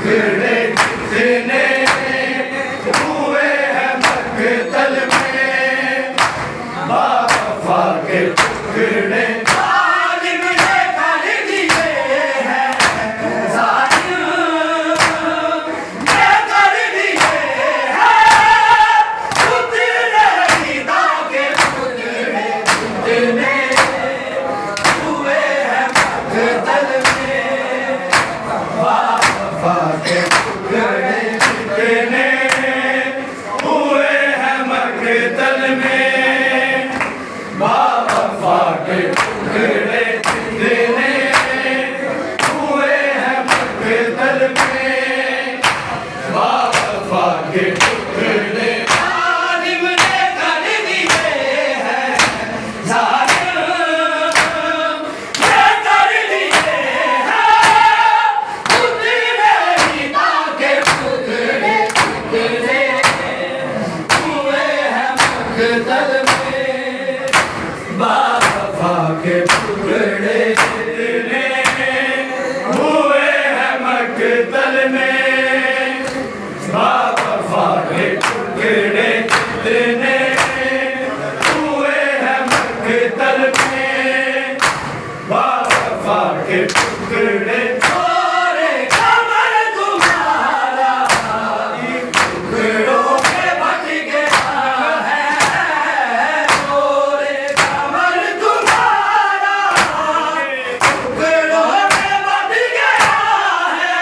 टुकड़े जितने हुए हैं मकतल में, बावफा के टुकड़े जालिम ने कर दिए हैं, जालिम ने कर दिए हैं, टुकड़े सीता के टुकड़े जितने हुए हैं मकतल में, बावफा के टुकड़े जितने हुए हैं मकतल में, बावफा के टुकड़े जितने हुए हैं मकतल में, बावफा के टुकड़े जालिम ने कर दिए हैं, जालिम ने कर दिए हैं, टुकड़े सीता के टुकड़े जितने हुए हैं मकतल में, बावफा के टुकड़े जितने हुए हैं मकतल में, बावफा के टुकड़े जितने हुए हैं मकतल में, बावफा के टुकड़े छोरे कमर तुम्हारा टुकड़ों के बच गया है, छोरे कमर तुम्हारा टुकड़ों के बच गया है,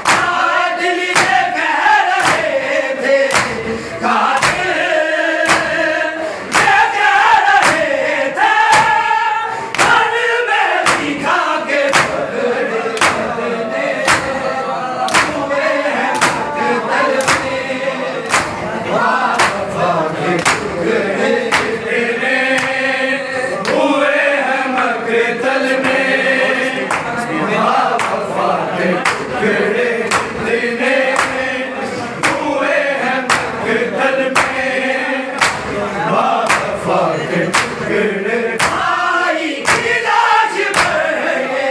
कातिल ये कह रहे थे, कातिल ये कह रहे थे, मन में दिखा के टुकड़े जितने हुए हैं मकतल में, बावफा के टुकड़े जितने हुए हैं मकतल में, बावफा के टुकड़े जितने हुए हैं मकतल में, बावफा के टुकड़े भाई की लाश पर ये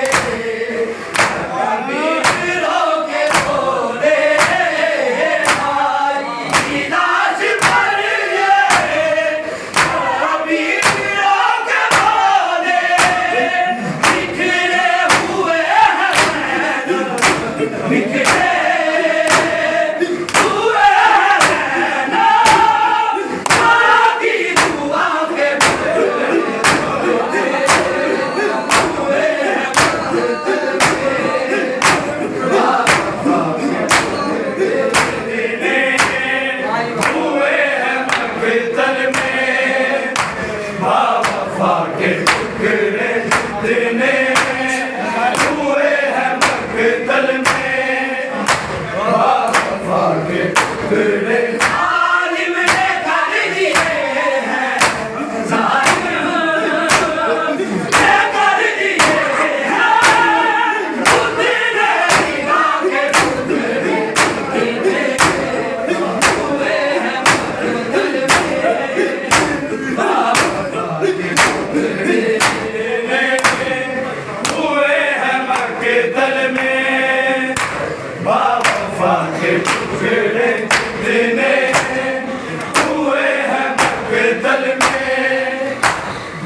अमीरों के बोले, भाई की लाश पर ये अमीरों के बोले, बिखरे हुए हैं नैन, बिखरे हुए हैं नैन, माँ की दुआ के टुकड़े हुए हैं मकतल में, बावफा के टुकड़े हुए हैं मकतल में, बावफा के टुकड़े जितने हुए हैं मकतल में, बावफा के टुकड़े जालिम ने कर दिए हैं, जालिम ने कर दिए हैं, टुकड़े सीता के टुकड़े जितने हुए हैं मकतल में, बावफा के टुकड़े जितने हुए हैं मकतल में, बावफा के टुकड़े जितने हुए हैं मकतल में,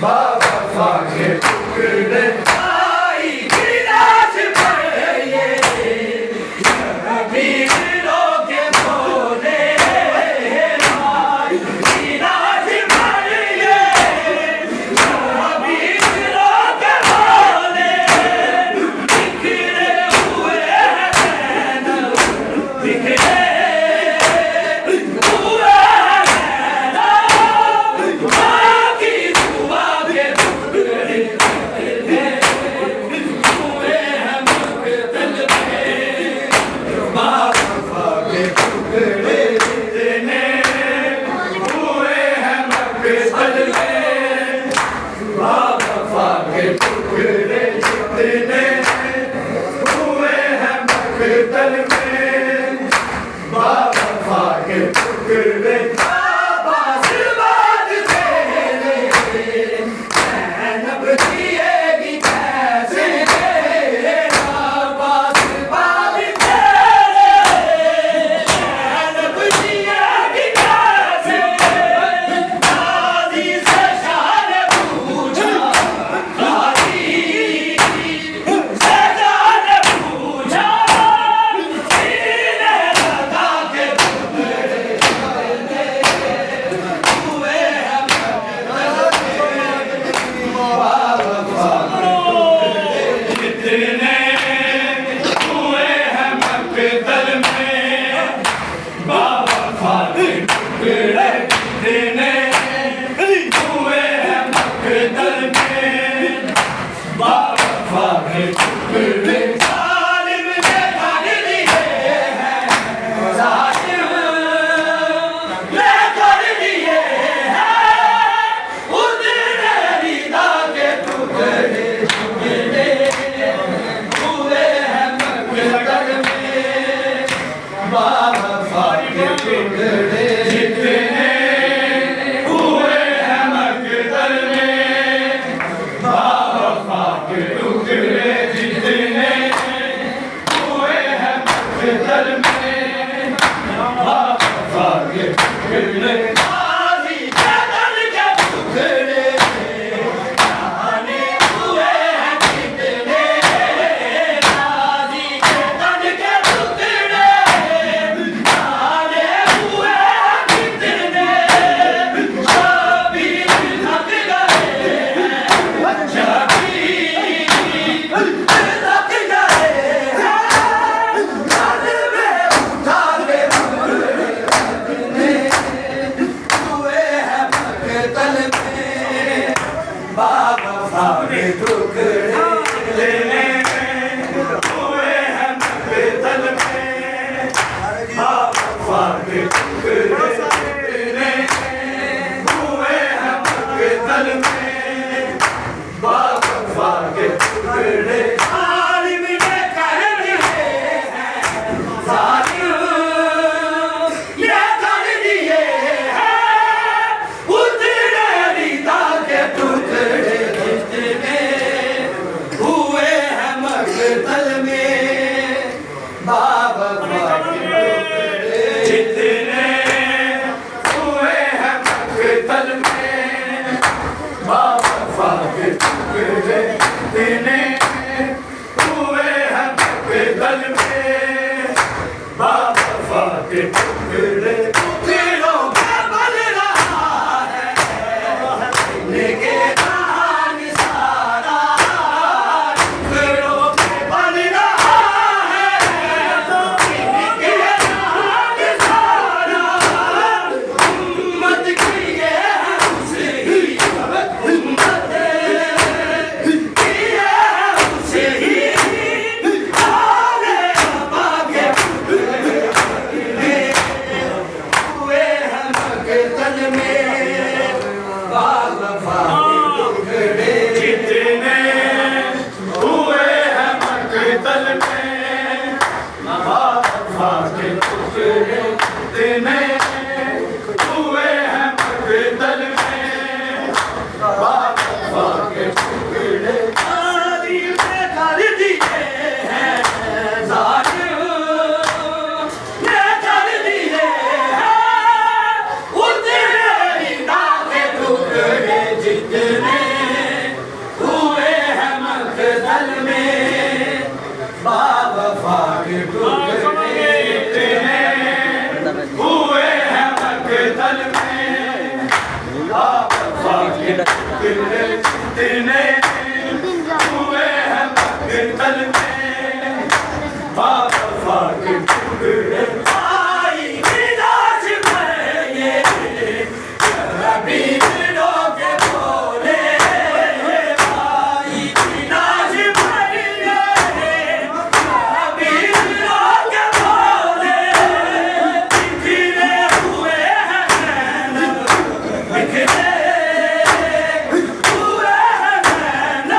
बावफा के टुकड़े भाई की लाश पर ये अमीरों के बोले, भाई की लाश पर ये अमीरों के बोले, बिखरे हुए हैं नैन, बिखरे हुए हैं नैन, माँ की दुआ के टुकड़े जितने हुए हैं मकतल में, बावफा के टुकड़े जितने हुए हैं मकतल में, बावफा के टुकड़े जितने हुए हैं मकतल में, बावफा के टुकड़े आवाज़ बात तेरे नैनब जिएगी कैसे, आवाज़ बात तेरे टुकड़े जितने हुए हैं मकदर में बावफा के टुकड़े जालिम ने कर दिए हैं जालिम ने कर दिए हैं उतने रिदा के टुकड़े टुकड़े हुए हैं मकदर में बावफा के टुकड़े जितने हुए हैं मकदर में बावफा के टुकड़े जितने हुए हैं मकदर में बावफा के टुकड़े आजी के दर्द के टुकड़े जाने हुए हैं कितने आजी के दर्द के टुकड़े जाने हुए हैं कितने शबीर थक गए हैं शबीर थक गए हैं दर्द में उठा के टुकड़े हुए हैं मकतल में बावफा के टुकड़े हुए हैं मकतल में बावफा के टुकड़े हुए हैं मकतल में बावफा के टुकड़े जालिम ने कर दिए हैं जालिम ये कर दिए हैं उतने रिदा के टुकड़े जितने हुए हैं मकतल में बावफा के टुकड़े जितने हुए हैं मकतल में बावफा के टुकड़े जितने हुए हैं मकतल में बावफा के टुकड़े टुकड़ों पे बन रहा है लेके जान सारा टुकड़ों पे बन रहा है लेके जान सारा उम्मत की ये है उसे ही उम्मत की ये है उसे ही आले अबा के टुकड़े हुए हैं मकतल में बावफा के टुकड़े जितने हुए हैं मकतल में बावफा के टुकड़े जितने हुए हैं मकतल में बावफा के टुकड़े जालिम ने कर दिए हैं जालिम ने कर दिए हैं उतने रिदा के टुकड़े जितने हुए हैं मकतल में बावफा के टुकड़े जितने हुए हैं मकतल में बावफा के टुकड़े जितने हुए हैं मकतल में बावफा के टुकड़े आई विलास में ये रबीलों के बोले आई विलास में ये रबीलों के बोले बिखरे हुए हैं नैन बिखरे हुए हैं नैन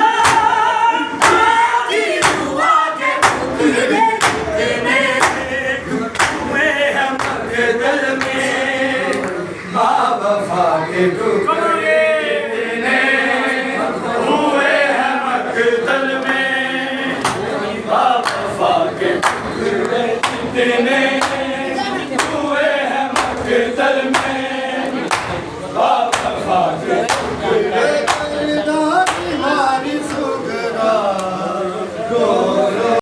आजी दुआ के टुकड़े जितने हुए हैं मकतल में बावफा के टुकड़े जितने हुए हैं मकतल में बावफा के टुकड़े जितने हुए हैं मकतल में बावफा के